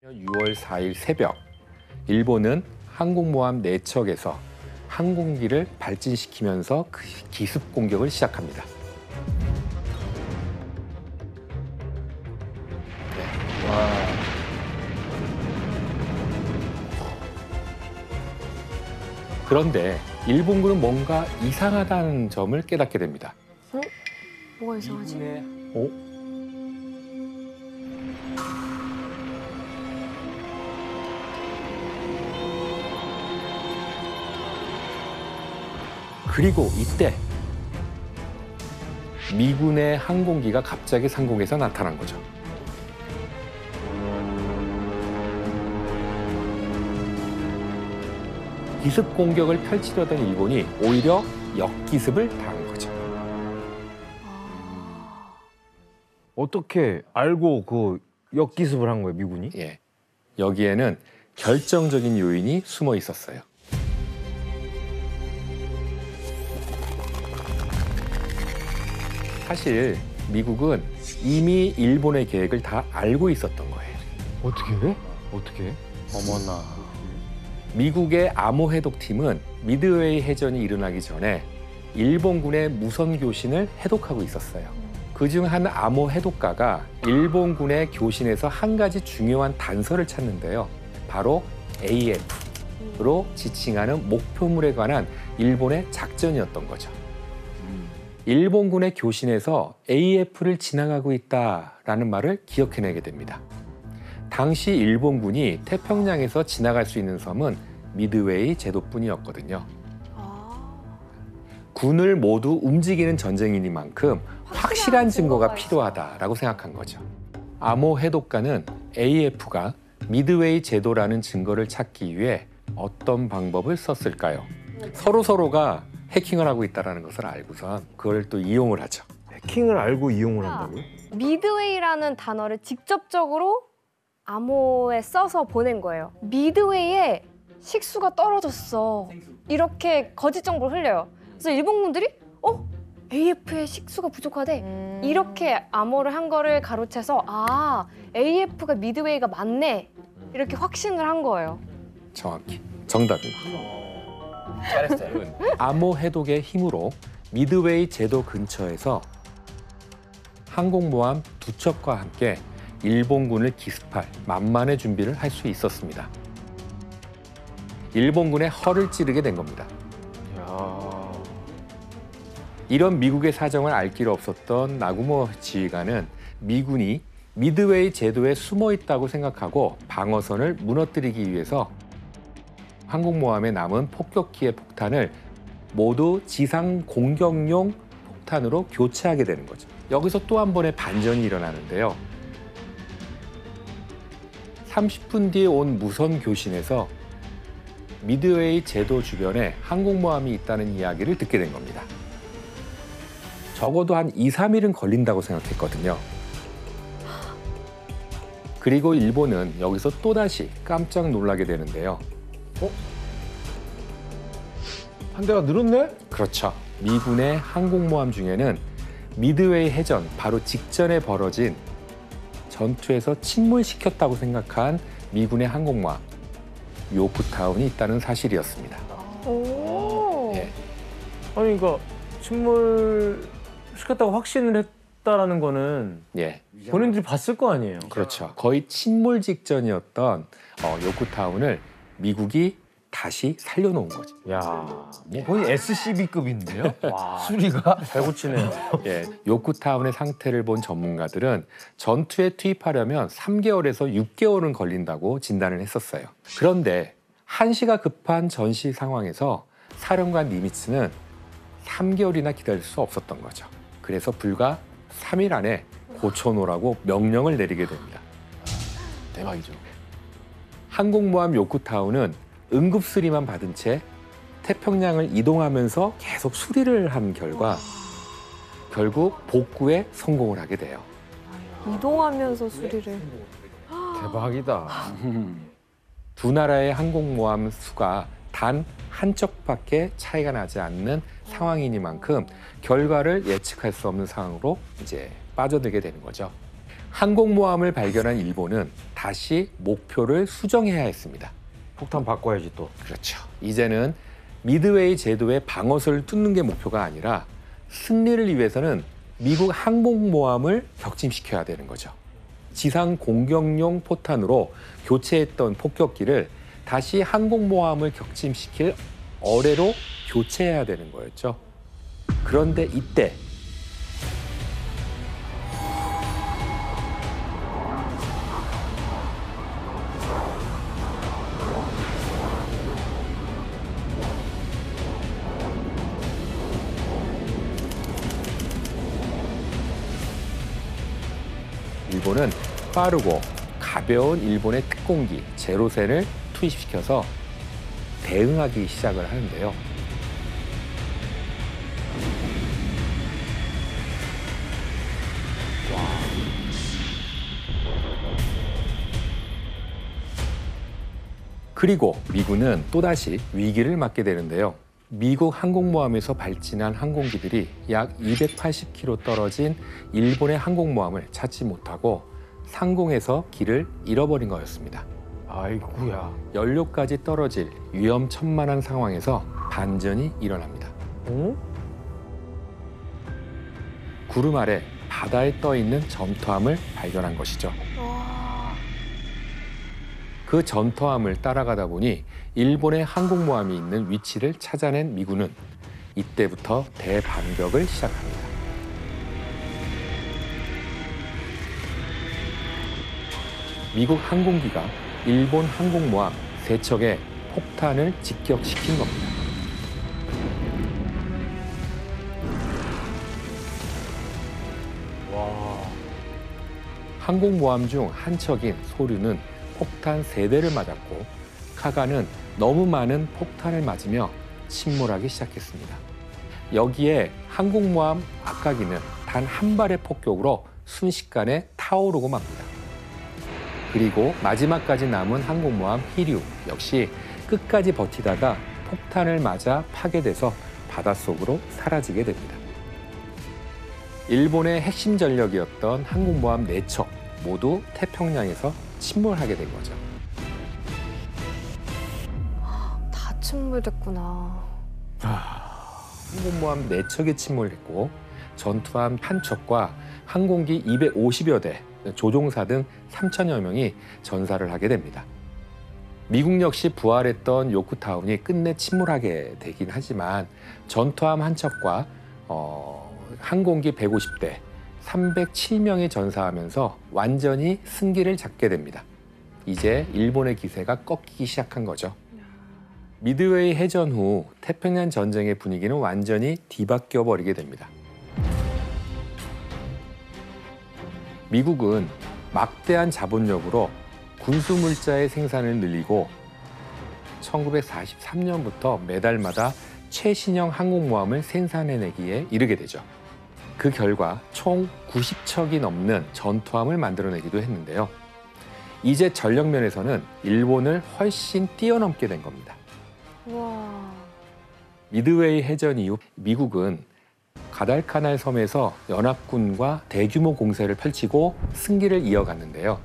6월 4일 새벽, 일본은 항공모함 4척에서 항공기를 발진시키면서 기습 공격을 시작합니다. 그런데 일본군은 뭔가 이상하다는 점을 깨닫게 됩니다. 뭐가 이상하지? 그리고 이때 미군의 항공기가 갑자기 상공에서 나타난 거죠. 기습 공격을 펼치려던 일본이 오히려 역기습을 당한 거죠. 어떻게 알고 그 역기습을 한 거예요, 미군이? 예, 여기에는 결정적인 요인이 숨어 있었어요. 사실 미국은 이미 일본의 계획을 다 알고 있었던 거예요. 어떻게? 어떻게? 어머나. 미국의 암호 해독팀은 미드웨이 해전이 일어나기 전에 일본군의 무선 교신을 해독하고 있었어요. 그중 한 암호 해독가가 일본군의 교신에서 한 가지 중요한 단서를 찾는데요. 바로 AF로 지칭하는 목표물에 관한 일본의 작전이었던 거죠. 일본군의 교신에서 AF를 지나가고 있다라는 말을 기억해내게 됩니다. 당시 일본군이 태평양에서 지나갈 수 있는 섬은 미드웨이 제도뿐이었거든요. 군을 모두 움직이는 전쟁이니만큼 확실한 증거가 필요하다라고 생각한 거죠. 암호 해독가는 AF가 미드웨이 제도라는 증거를 찾기 위해 어떤 방법을 썼을까요? 서로가 해킹을 하고 있다는 것을 알고선 그걸 또 이용을 하죠. 해킹을 알고 이용을 한다고요? 미드웨이라는 단어를 직접적으로 암호에 써서 보낸 거예요. 미드웨이에 식수가 떨어졌어. 이렇게 거짓 정보를 흘려요. 그래서 일본군들이 AF에 식수가 부족하대. 이렇게 암호를 한 거를 가로채서 AF가 미드웨이가 맞네. 이렇게 확신을 한 거예요. 정확히 정답입니다. 잘했어요. 암호 해독의 힘으로 미드웨이 제도 근처에서 항공모함 2척과 함께 일본군을 기습할 만만의 준비를 할 수 있었습니다. 일본군의 허를 찌르게 된 겁니다. 이런 미국의 사정을 알 길 없었던 나구모 지휘관은 미군이 미드웨이 제도에 숨어 있다고 생각하고 방어선을 무너뜨리기 위해서 항공모함에 남은 폭격기의 폭탄을 모두 지상 공격용 폭탄으로 교체하게 되는 거죠. 여기서 또 한 번의 반전이 일어나는데요. 30분 뒤에 온 무선 교신에서 미드웨이 제도 주변에 항공모함이 있다는 이야기를 듣게 된 겁니다. 적어도 한 2, 3일은 걸린다고 생각했거든요. 그리고 일본은 여기서 또다시 깜짝 놀라게 되는데요. 한 대가 늘었네? 그렇죠. 미군의 항공모함 중에는 미드웨이 해전 바로 직전에 벌어진 전투에서 침몰시켰다고 생각한 미군의 항공모함 요크타운이 있다는 사실이었습니다. 오. 예. 아니, 그러니까 침몰 시켰다고 확신을 했다라는 거는 예, 본인들이 봤을 거 아니에요? 그렇죠. 거의 침몰 직전이었던 요크타운을 미국이 다시 살려놓은 거죠. 야, 거의 SCB급인데요? 수리가? 잘 고치네요. 예, 요크타운의 상태를 본 전문가들은 전투에 투입하려면 3개월에서 6개월은 걸린다고 진단을 했었어요. 그런데 한시가 급한 전시 상황에서 사령관 니미츠는 3개월이나 기다릴 수 없었던 거죠. 그래서 불과 3일 안에 고쳐놓으라고 명령을 내리게 됩니다. 대박이죠. 항공모함 요크타운은 응급수리만 받은 채 태평양을 이동하면서 계속 수리를 한 결과 결국 복구에 성공을 하게 돼요. 이동하면서 수리를. 대박이다. 두 나라의 항공모함 수가 단 한 척밖에 차이가 나지 않는 상황이니만큼 결과를 예측할 수 없는 상황으로 이제 빠져들게 되는 거죠. 항공모함을 발견한 일본은 다시 목표를 수정해야 했습니다. 폭탄 바꿔야지 또. 그렇죠. 이제는 미드웨이 제도의 방어선을 뚫는 게 목표가 아니라 승리를 위해서는 미국 항공모함을 격침시켜야 되는 거죠. 지상 공격용 포탄으로 교체했던 폭격기를 다시 항공모함을 격침시킬 어뢰로 교체해야 되는 거였죠. 그런데 이때 일본은 빠르고 가벼운 일본의 특공기 제로센을 투입시켜서 대응하기 시작을 하는데요. 그리고 미군은 또다시 위기를 맞게 되는데요. 미국 항공모함에서 발진한 항공기들이 약 280km 떨어진 일본의 항공모함을 찾지 못하고 상공에서 길을 잃어버린 거였습니다. 아이고야. 연료까지 떨어질 위험천만한 상황에서 반전이 일어납니다. 어? 구름 아래 바다에 떠 있는 전투함을 발견한 것이죠. 그 전투함을 따라가다 보니 일본의 항공모함이 있는 위치를 찾아낸 미군은 이때부터 대반격을 시작합니다. 미국 항공기가 일본 항공모함 3척에 폭탄을 직격시킨 겁니다. 와. 항공모함 중 한 척인 소류는 폭탄 3대를 맞았고 카가는 너무 많은 폭탄을 맞으며 침몰하기 시작했습니다. 여기에 항공모함 아카기는 단 한 발의 폭격으로 순식간에 타오르고 맙니다. 그리고 마지막까지 남은 항공모함 히류 역시 끝까지 버티다가 폭탄을 맞아 파괴돼서 바닷속으로 사라지게 됩니다. 일본의 핵심 전력이었던 항공모함 4척 모두 태평양에서 침몰하게 된 거죠. 다 침몰됐구나. 항공모함 4척이 침몰했고 전투함 1척과 항공기 250여 대, 조종사 등 3천여 명이 전사를 하게 됩니다. 미국 역시 부활했던 요크타운이 끝내 침몰하게 되긴 하지만 전투함 한 척과 항공기 150대, 307명이 전사하면서 완전히 승기를 잡게 됩니다. 이제 일본의 기세가 꺾이기 시작한 거죠. 미드웨이 해전 후 태평양 전쟁의 분위기는 완전히 뒤바뀌어 버리게 됩니다. 미국은 막대한 자본력으로 군수물자의 생산을 늘리고 1943년부터 매달마다 최신형 항공모함을 생산해내기에 이르게 되죠. 그 결과 총 90척이 넘는 전투함을 만들어내기도 했는데요. 이제 전력 면에서는 일본을 훨씬 뛰어넘게 된 겁니다. 와. 미드웨이 해전 이후 미국은 가달카날 섬에서 연합군과 대규모 공세를 펼치고 승기를 이어갔는데요.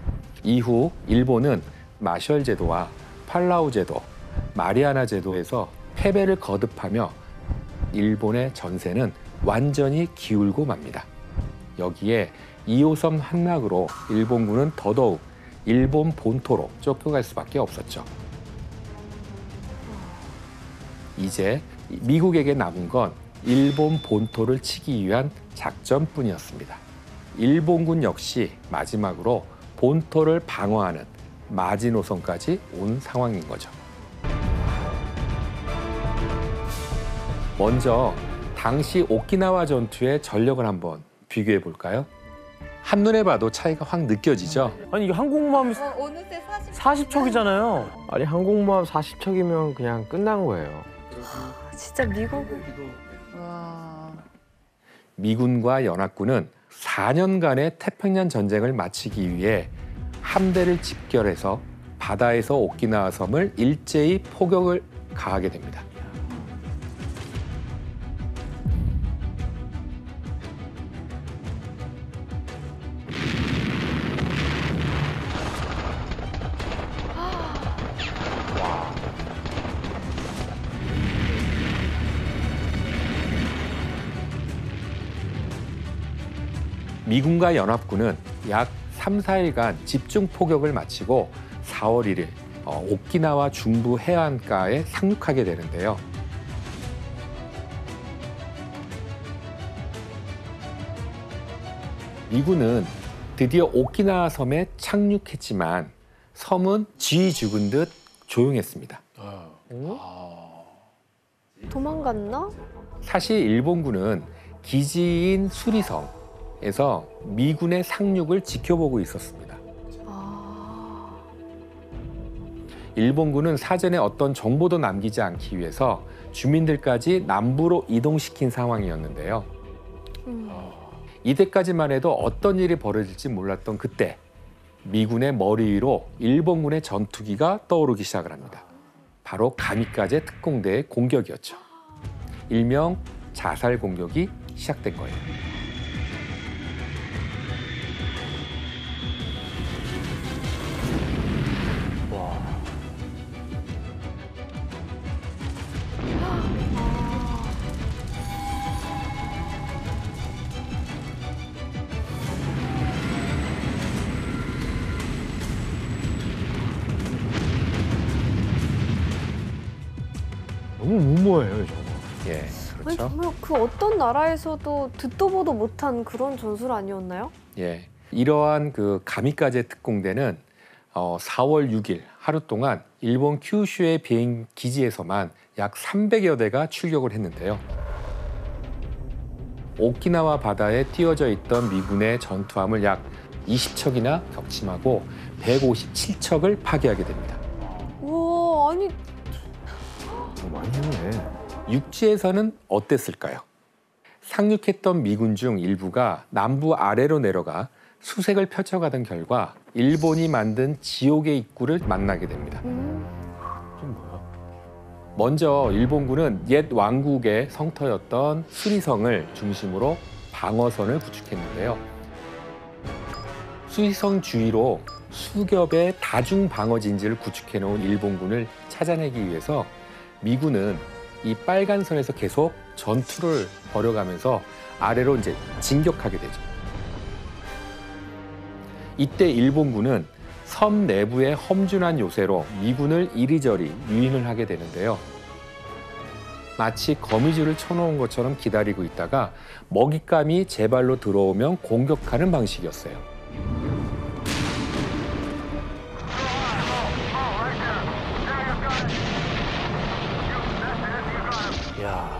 이후 일본은 마셜 제도와 팔라우 제도, 마리아나 제도에서 패배를 거듭하며 일본의 전세는 완전히 기울고 맙니다. 여기에 2호선 함락으로 일본군은 더더욱 일본 본토로 쫓겨갈 수밖에 없었죠. 이제 미국에게 남은 건 일본 본토를 치기 위한 작전뿐이었습니다. 일본군 역시 마지막으로 본토를 방어하는 마지노선까지 온 상황인 거죠. 먼저 당시 오키나와 전투의 전력을 한번 비교해 볼까요? 한눈에 봐도 차이가 확 느껴지죠? 아니 이게 항공모함이 어느새 40척이잖아요. 아니 항공모함 40척이면 그냥 끝난 거예요. 진짜 미국. 미군과 연합군은 4년간의 태평양 전쟁을 마치기 위해 함대를 집결해서 바다에서 오키나와 섬을 일제히 포격을 가하게 됩니다. 미군과 연합군은 약 3, 4일간 집중 포격을 마치고 4월 1일 오키나와 중부 해안가에 상륙하게 되는데요. 미군은 드디어 오키나와 섬에 착륙했지만 섬은 쥐 죽은 듯 조용했습니다. 도망갔나? 사실 일본군은 기지인 수리성에서 미군의 상륙을 지켜보고 있었습니다. 아, 일본군은 사전에 어떤 정보도 남기지 않기 위해서 주민들까지 남부로 이동시킨 상황이었는데요. 이때까지만 해도 어떤 일이 벌어질지 몰랐던 그때 미군의 머리 위로 일본군의 전투기가 떠오르기 시작을 합니다. 바로 가미카제 특공대의 공격이었죠. 일명 자살 공격이 시작된 거예요. 너무 무모해요, 저거. 예, 아니 그렇죠. 정말 그 어떤 나라에서도 듣도 보도 못한 그런 전술 아니었나요? 예, 이러한 그 가미카제 특공대는 4월 6일 하루 동안 일본 큐슈의 비행 기지에서만 약 300여 대가 출격을 했는데요. 오키나와 바다에 띄워져 있던 미군의 전투함을 약 20척이나 격침하고 157척을 파괴하게 됩니다. 우와, 아니 많이 했네. 육지에서는 어땠을까요? 상륙했던 미군 중 일부가 남부 아래로 내려가 수색을 펼쳐가던 결과 일본이 만든 지옥의 입구를 만나게 됩니다. 좀 뭐야? 먼저 일본군은 옛 왕국의 성터였던 수리성을 중심으로 방어선을 구축했는데요. 수리성 주위로 수겹의 다중 방어 진지를 구축해 놓은 일본군을 찾아내기 위해서 미군은 이 빨간 선에서 계속 전투를 벌여가면서 아래로 이제 진격하게 되죠. 이때 일본군은 섬 내부의 험준한 요새로 미군을 이리저리 유인을 하게 되는데요. 마치 거미줄을 쳐놓은 것처럼 기다리고 있다가 먹잇감이 제 발로 들어오면 공격하는 방식이었어요. 야,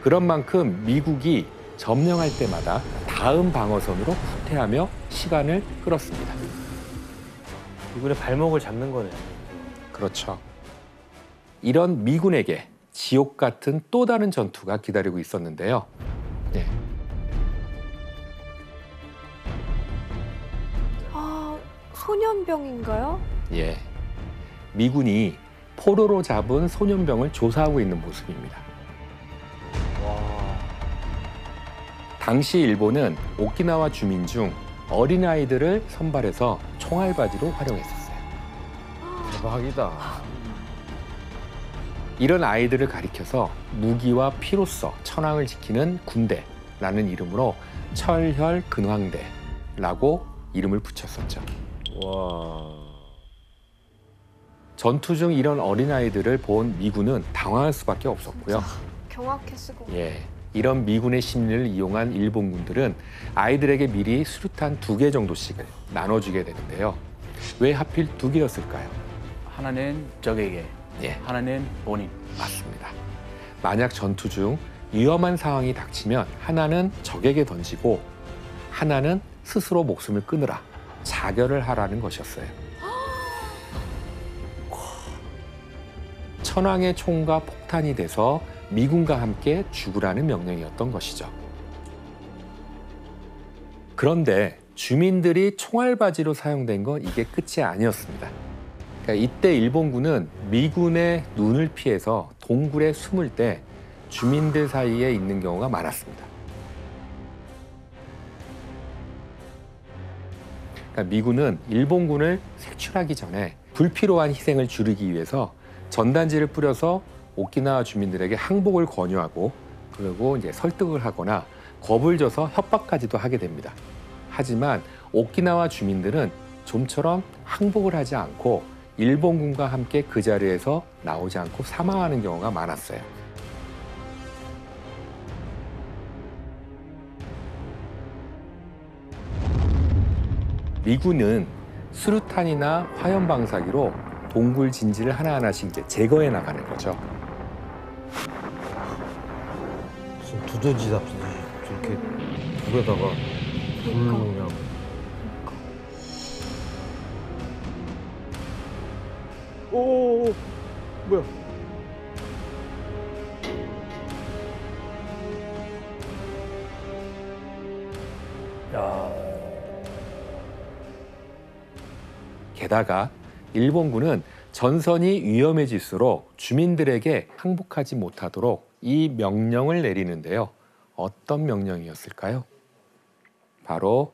그런 만큼 미국이 점령할 때마다 다음 방어선으로 후퇴하며 시간을 끌었습니다. 미군의 발목을 잡는 거네. 그렇죠. 이런 미군에게 지옥 같은 또 다른 전투가 기다리고 있었는데요. 네. 아 소년병인가요? 예. 미군이 포로로 잡은 소년병을 조사하고 있는 모습입니다. 당시 일본은 오키나와 주민 중 어린아이들을 선발해서 총알바지로 활용했었어요. 대박이다. 이런 아이들을 가리켜서 무기와 피로써 천황을 지키는 군대라는 이름으로 철혈근황대라고 이름을 붙였었죠. 와. 전투 중 이런 어린아이들을 본 미군은 당황할 수밖에 없었고요. 경악했을 것 같아요. 예, 이런 미군의 심리를 이용한 일본군들은 아이들에게 미리 수류탄 2개 정도씩을 나눠주게 되는데요. 왜 하필 2개였을까요? 하나는 적에게, 예, 하나는 본인. 맞습니다. 만약 전투 중 위험한 상황이 닥치면 하나는 적에게 던지고 하나는 스스로 목숨을 끊으라, 자결을 하라는 것이었어요. 천황의 총과 폭탄이 돼서 미군과 함께 죽으라는 명령이었던 것이죠. 그런데 주민들이 총알바지로 사용된 건 이게 끝이 아니었습니다. 그러니까 이때 일본군은 미군의 눈을 피해서 동굴에 숨을 때 주민들 사이에 있는 경우가 많았습니다. 그러니까 미군은 일본군을 색출하기 전에 불필요한 희생을 줄이기 위해서 전단지를 뿌려서 오키나와 주민들에게 항복을 권유하고 그리고 이제 설득을 하거나 겁을 줘서 협박까지도 하게 됩니다. 하지만 오키나와 주민들은 좀처럼 항복을 하지 않고 일본군과 함께 그 자리에서 나오지 않고 사망하는 경우가 많았어요. 미군은 수류탄이나 화염 방사기로 동굴 진지를 하나하나씩 이제 제거해 나가는 거죠. 무슨 두더지답지. 저렇게 불에다가 불로 그냥. 오, 뭐야? 야, 게다가 일본군은 전선이 위험해질수록 주민들에게 항복하지 못하도록 이 명령을 내리는데요. 어떤 명령이었을까요? 바로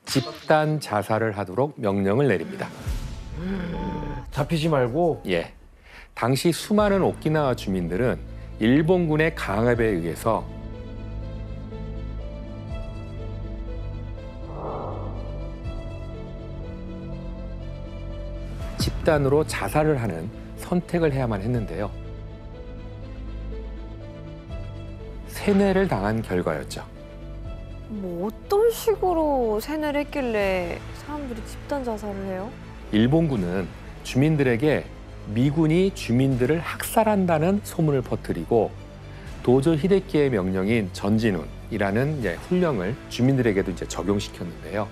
집단 자살을 하도록 명령을 내립니다. 잡히지 말고. 예. 당시 수많은 오키나와 주민들은 일본군의 강압에 의해서 집단으로 자살을 하는 선택을 해야만 했는데요. 세뇌를 당한 결과였죠. 뭐 어떤 식으로 세뇌를 했길래 사람들이 집단 자살을 해요? 일본군은 주민들에게 미군이 주민들을 학살한다는 소문을 퍼뜨리고 도조 히데키의 명령인 전진운이라는 훈령을 주민들에게도 이제 적용시켰는데요.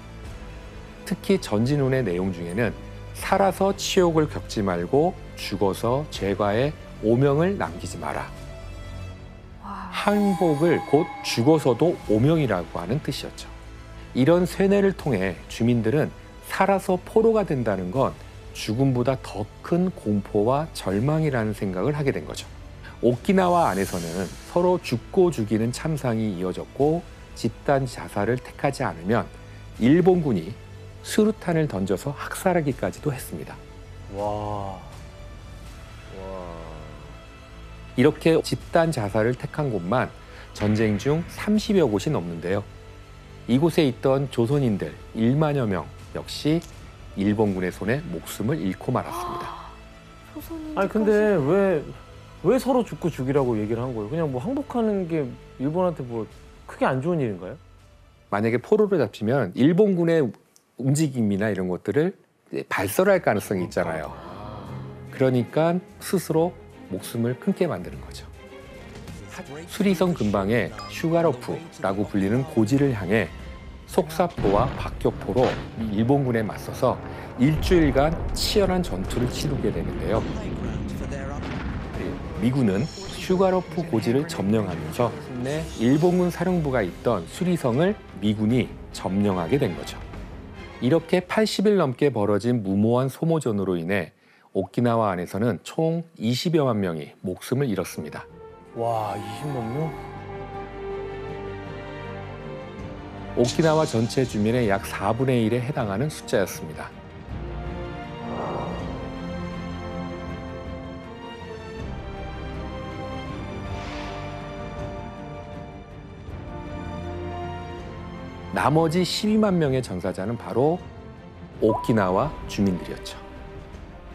특히 전진운의 내용 중에는 살아서 치욕을 겪지 말고 죽어서 죄과의 오명을 남기지 마라. 와, 항복을 곧 죽어서도 오명이라고 하는 뜻이었죠. 이런 세뇌를 통해 주민들은 살아서 포로가 된다는 건 죽음보다 더 큰 공포와 절망이라는 생각을 하게 된 거죠. 오키나와 안에서는 서로 죽고 죽이는 참상이 이어졌고 집단 자살을 택하지 않으면 일본군이 수류탄을 던져서 학살하기까지도 했습니다. 와, 이렇게 집단 자살을 택한 곳만 전쟁 중 30여 곳이 넘는데요. 이곳에 있던 조선인들 1만여 명 역시 일본군의 손에 목숨을 잃고 말았습니다. 조선인들까지. 아니 근데 왜 서로 죽고 죽이라고 얘기를 한 거예요? 그냥 뭐 항복하는 게 일본한테 뭐 크게 안 좋은 일인가요? 만약에 포로로 잡히면 일본군의 움직임이나 이런 것들을 발설할 가능성이 있잖아요. 그러니까 스스로 목숨을 끊게 만드는 거죠. 수리성 근방의 슈가로프라고 불리는 고지를 향해 속사포와 박격포로 일본군에 맞서서 일주일간 치열한 전투를 치르게 되는데요. 미군은 슈가로프 고지를 점령하면서 일본군 사령부가 있던 수리성을 미군이 점령하게 된 거죠. 이렇게 80일 넘게 벌어진 무모한 소모전으로 인해 오키나와 안에서는 총 20여만 명이 목숨을 잃었습니다. 와, 20만 명? 오키나와 전체 주민의 약 4분의 1에 해당하는 숫자였습니다. 나머지 12만 명의 전사자는 바로 오키나와 주민들이었죠.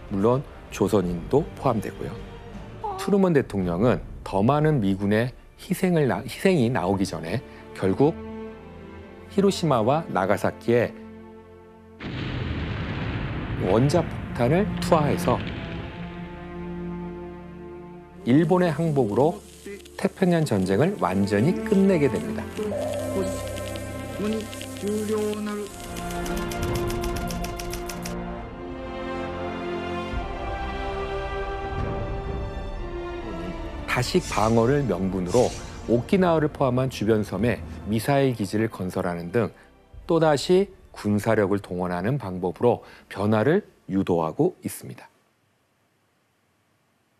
물론 조선인도 포함되고요. 트루먼 대통령은 더 많은 미군의 희생이 나오기 전에 결국 히로시마와 나가사키에 원자폭탄을 투하해서 일본의 항복으로 태평양 전쟁을 완전히 끝내게 됩니다. 다시 방어를 명분으로 오키나와를 포함한 주변 섬에 미사일 기지를 건설하는 등 또다시 군사력을 동원하는 방법으로 변화를 유도하고 있습니다.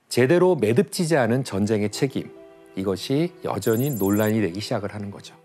제대로 매듭지지 않은 전쟁의 책임, 이것이 여전히 논란이 되기 시작을 하는 거죠.